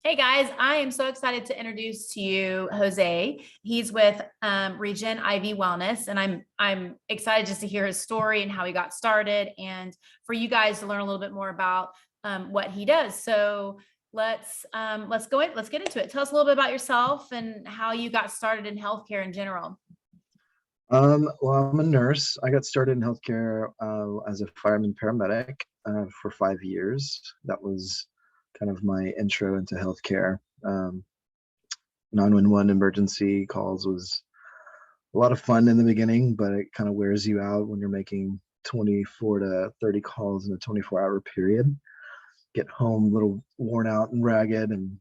Hey guys, I am so excited to introduce to you Jose. He's with Regen IV Wellness, and I'm excited just to hear his story and how he got started, and for you guys to learn a little bit more about what he does. So let's get into it. Tell us a little bit about yourself and how you got started in healthcare in general. Well, I'm a nurse. I got started in healthcare as a fireman paramedic for 5 years. That was kind of my intro into healthcare. 911 emergency calls was a lot of fun in the beginning, but it kind of wears you out when you're making 24 to 30 calls in a 24-hour period. Get home a little worn out and ragged, and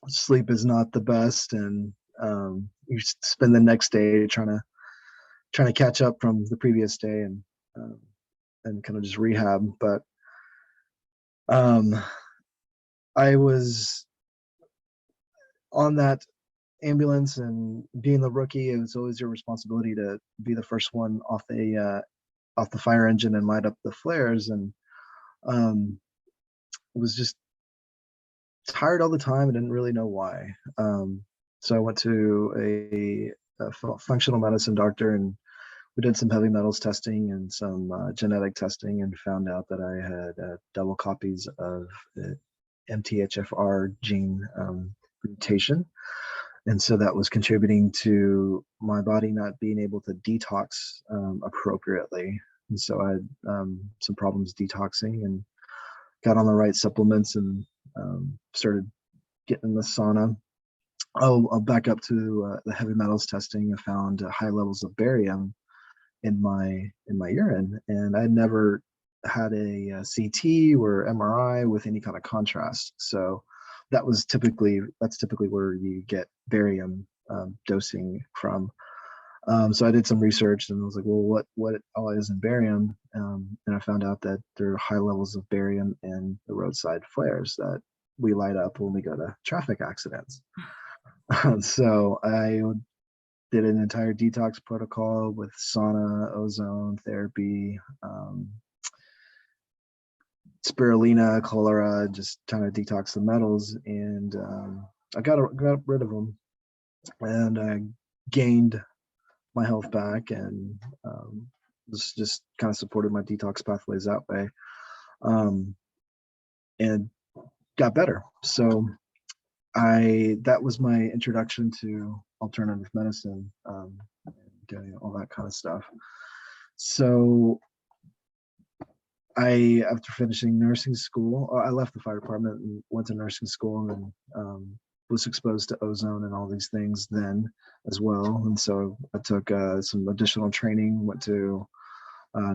sleep is not the best, and you spend the next day trying to catch up from the previous day um, and kind of just rehab. But um, I was on that ambulance, and being the rookie, it was always your responsibility to be the first one off the fire engine and light up the flares. And um, was just tired all the time and didn't really know why. So I went to a functional medicine doctor, and we did some heavy metals testing and some genetic testing, and found out that I had double copies of the MTHFR gene mutation. And so that was contributing to my body not being able to detox appropriately. And so I had some problems detoxing, and got on the right supplements, and started getting in the sauna. I'll back up to the heavy metals testing. I found high levels of barium in my urine, and I never had a CT or MRI with any kind of contrast. So that's typically where you get barium dosing from. So I did some research, and I was like, well, what all is in barium? And I found out that there are high levels of barium in the roadside flares that we light up when we go to traffic accidents. So I did an entire detox protocol with sauna, ozone therapy, spirulina, cholera, just trying to detox the metals. And I got rid of them, and I gained my health back, and was just kind of supported my detox pathways that way, and got better. So that was my introduction to alternative medicine, doing all that kind of stuff. So after finishing nursing school, I left the fire department and went to nursing school, and was exposed to ozone and all these things then as well. And so I took some additional training, went to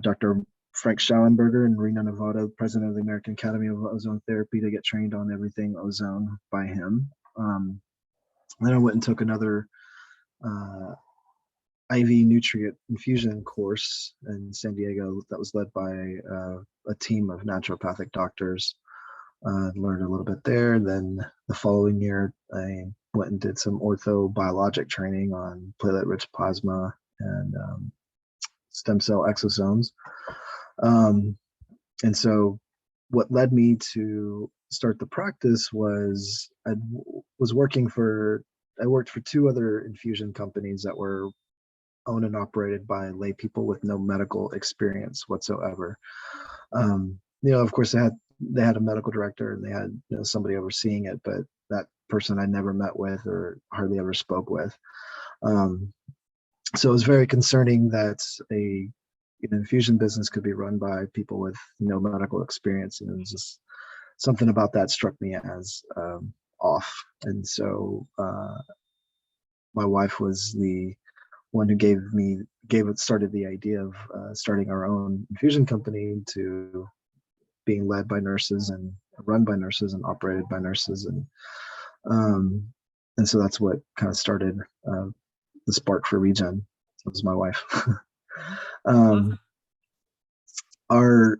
Dr. Frank Schallenberger in Reno, Nevada, president of the American Academy of Ozone Therapy, to get trained on everything ozone by him. Then I went and took another IV nutrient infusion course in San Diego that was led by a team of naturopathic doctors. Learned a little bit there. Then the following year, I went and did some orthobiologic training on platelet-rich plasma and stem cell exosomes. And so what led me to start the practice was I worked for two other infusion companies that were owned and operated by lay people with no medical experience whatsoever. Of course, they had a medical director, and they had somebody overseeing it, but that person I never met with or hardly ever spoke with. So it was very concerning that an infusion business could be run by people with no medical experience, and it was just something about that struck me as off. And so my wife was the one who started the idea of starting our own infusion company, to being led by nurses and run by nurses and operated by nurses. And so that's what kind of started the spark for Regen. It was my wife. Our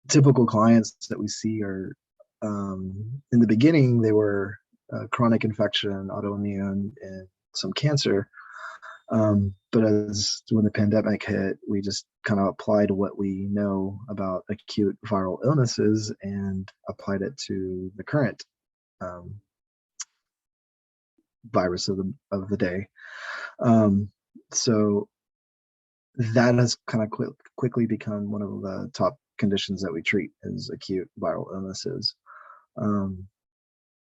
typical clients that we see are, in the beginning, they were chronic infection, autoimmune, and some cancer. But when the pandemic hit, we just kind of applied what we know about acute viral illnesses and applied it to the current virus of the day. So that has kind of quickly become one of the top conditions that we treat is acute viral illnesses. And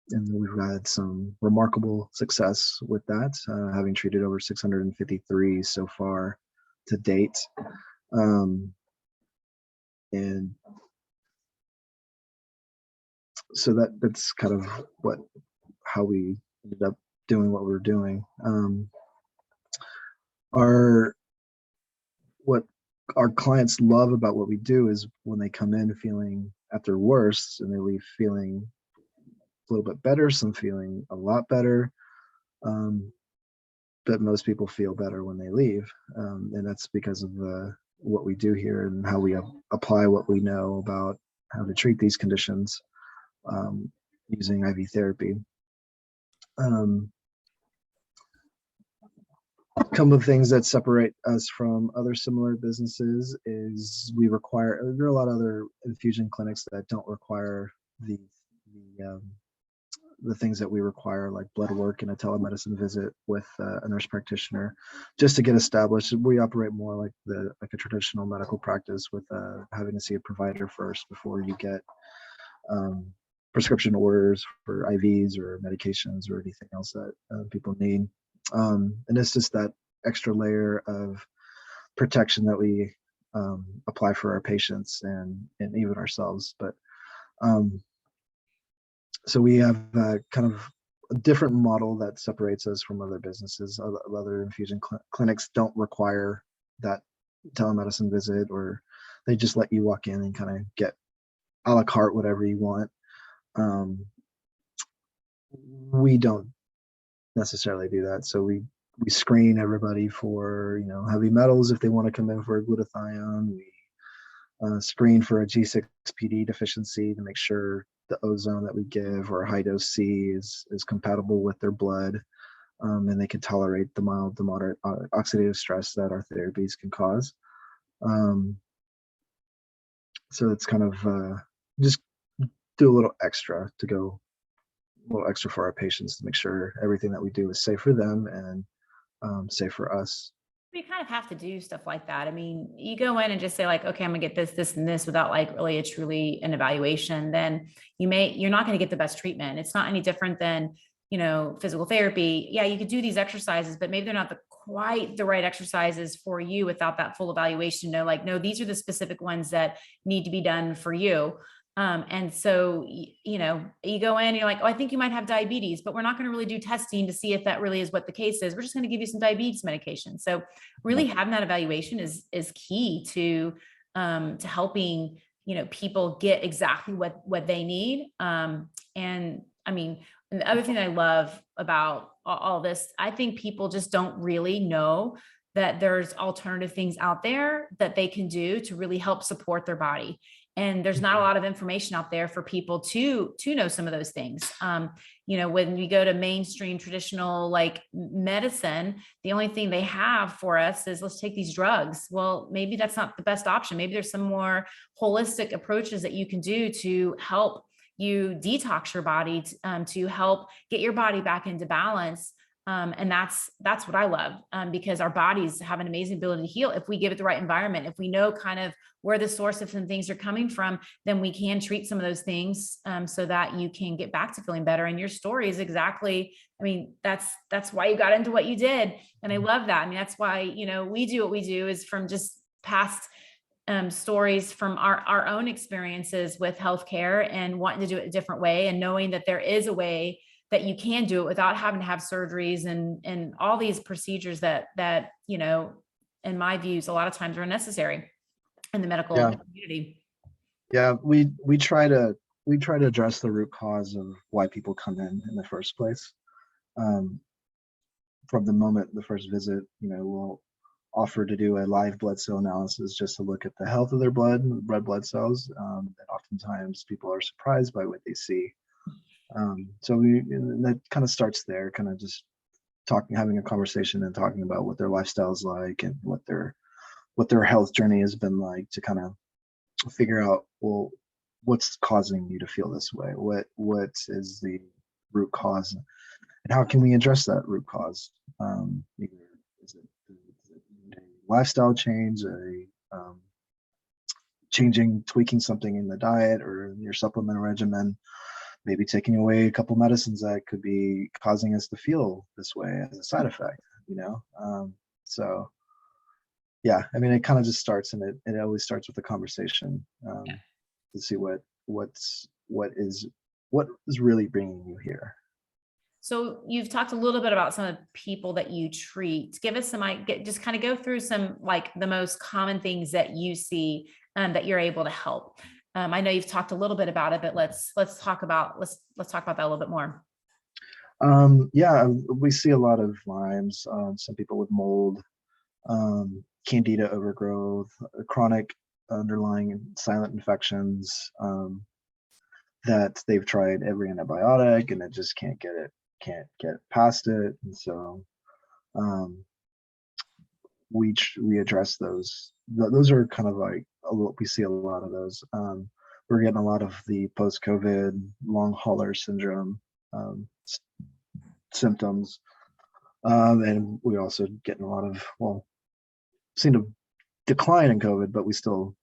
we've had some remarkable success with that, having treated over 653 so far to date. And so that's kind of how we ended up doing what we're doing. What our clients love about what we do is when they come in feeling at their worst and they leave feeling a little bit better, some feeling a lot better. But most people feel better when they leave. And that's because of what we do here and how we apply what we know about how to treat these conditions using IV therapy. A couple of things that separate us from other similar businesses is there are a lot of other infusion clinics that don't require the things that we require, like blood work and a telemedicine visit with a nurse practitioner, just to get established. We operate more like a traditional medical practice with having to see a provider first before you get prescription orders for IVs or medications or anything else that people need. And it's just that extra layer of protection that we apply for our patients and even ourselves. But so we have kind of a different model that separates us from other businesses. Other infusion clinics don't require that telemedicine visit, or they just let you walk in and kind of get a la carte whatever you want. We don't necessarily do that. So we screen everybody for heavy metals if they want to come in for a glutathione. We screen for a G6PD deficiency to make sure the ozone that we give or high dose C is compatible with their blood, and they can tolerate the mild to moderate oxidative stress that our therapies can cause. So it's kind of just do a little extra for our patients to make sure everything that we do is safe for them and safe for us. We kind of have to do stuff like that. I mean, you go in and just say like, okay, I'm gonna get this, and this without like really truly an evaluation, then you're not going to get the best treatment. It's not any different than, physical therapy. Yeah, you could do these exercises, but maybe they're not quite the right exercises for you without that full evaluation. No, these are the specific ones that need to be done for you. And so, you go in, you're like, oh, I think you might have diabetes, but we're not going to really do testing to see if that really is what the case is. We're just going to give you some diabetes medication. So really having that evaluation is key to helping, people get exactly what they need. And I mean, and the other thing that I love about all this, I think people just don't really know that there's alternative things out there that they can do to really help support their body. And there's not a lot of information out there for people to know some of those things. When we go to mainstream traditional like medicine, the only thing they have for us is let's take these drugs. Well, maybe that's not the best option. Maybe there's some more holistic approaches that you can do to help you detox your body, to help get your body back into balance. And that's what I love, because our bodies have an amazing ability to heal if we give it the right environment. If we know kind of where the source of some things are coming from, then we can treat some of those things so that you can get back to feeling better. And your story is exactly, I mean, that's why you got into what you did. And I love that. I mean, that's why, we do what we do is from just past stories from our own experiences with healthcare and wanting to do it a different way, and knowing that there is a way that you can do it without having to have surgeries and all these procedures that in my views, a lot of times are unnecessary in the medical community. Yeah, we try to address the root cause of why people come in the first place. From the moment the first visit, we'll offer to do a live blood cell analysis just to look at the health of their red blood cells. And oftentimes people are surprised by what they see. So that kind of starts there, kind of just having a conversation and talking about what their lifestyle is like and what their health journey has been like, to kind of figure out, well, what's causing you to feel this way? What is the root cause, and how can we address that root cause? Either is it a lifestyle change, tweaking something in the diet or your supplement regimen, maybe taking away a couple medicines that could be causing us to feel this way as a side effect, so yeah, I mean, it kind of just starts, and it always starts with a conversation, to see what is really bringing you here. So you've talked a little bit about some of the people that you treat. Give us some, just kind of go through some, like the most common things that you see that you're able to help. I know you've talked a little bit about it, but let's talk about that a little bit more. Yeah, we see a lot of Lyme's, some people with mold, candida overgrowth, chronic underlying silent infections, that they've tried every antibiotic and it just can't get past it. And so we address those. Those are kind of like we see a lot of those. We're getting a lot of the post-COVID long hauler syndrome symptoms, and we also getting a lot of seen a decline in COVID, but we still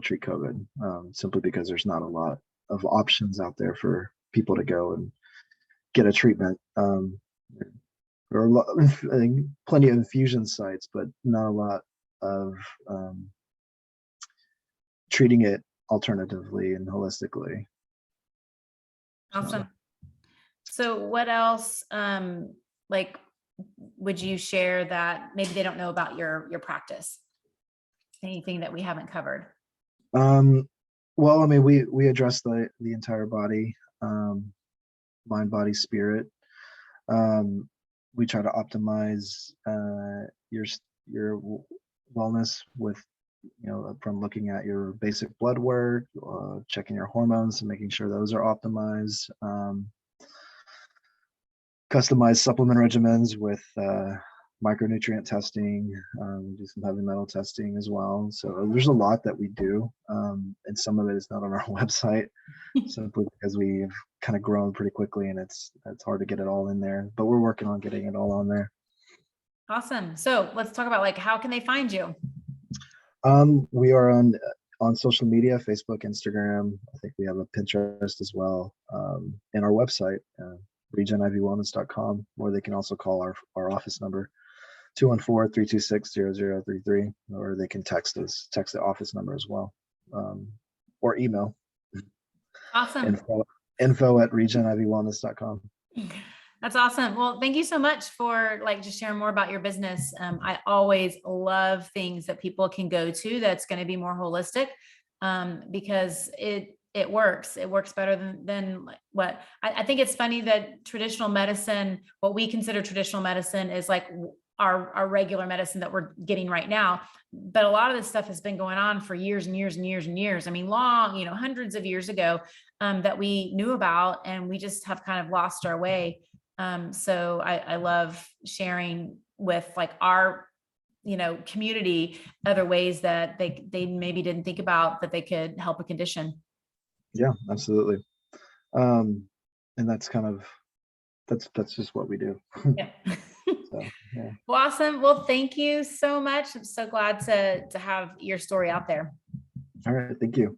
treat COVID, simply because there's not a lot of options out there for people to go and get a treatment. There are I think plenty of infusion sites, but not a lot of treating it alternatively and holistically. Awesome. So what else, would you share that maybe they don't know about your practice? Anything that we haven't covered? Well, I mean, we address the entire body, mind, body, spirit. We try to optimize your wellness with, from looking at your basic blood work, checking your hormones and making sure those are optimized. Customized supplement regimens with micronutrient testing. We do some heavy metal testing as well. So there's a lot that we do, and some of it is not on our website, simply because we've kind of grown pretty quickly, and it's hard to get it all in there. But we're working on getting it all on there. Awesome. So let's talk about how can they find you? We are on social media, Facebook, Instagram. I think we have a Pinterest as well, and our website, regenivwellness.com, or they can also call our office number, 214-326-0033, or they can text the office number as well, or email. Awesome. info@regenivwellness.com. That's awesome. Well, thank you so much for just sharing more about your business. I always love things that people can go to that's going to be more holistic, because it works. It works better than what I think. It's funny that traditional medicine, what we consider traditional medicine, is like our regular medicine that we're getting right now. But a lot of this stuff has been going on for years and years and years and years. I mean, long, hundreds of years ago, that we knew about, and we just have kind of lost our way. So I love sharing with our community other ways that they maybe didn't think about that they could help a condition. Yeah, absolutely. And that's just what we do. Yeah. So, yeah. Well, awesome. Well, thank you so much. I'm so glad to have your story out there. All right. Thank you.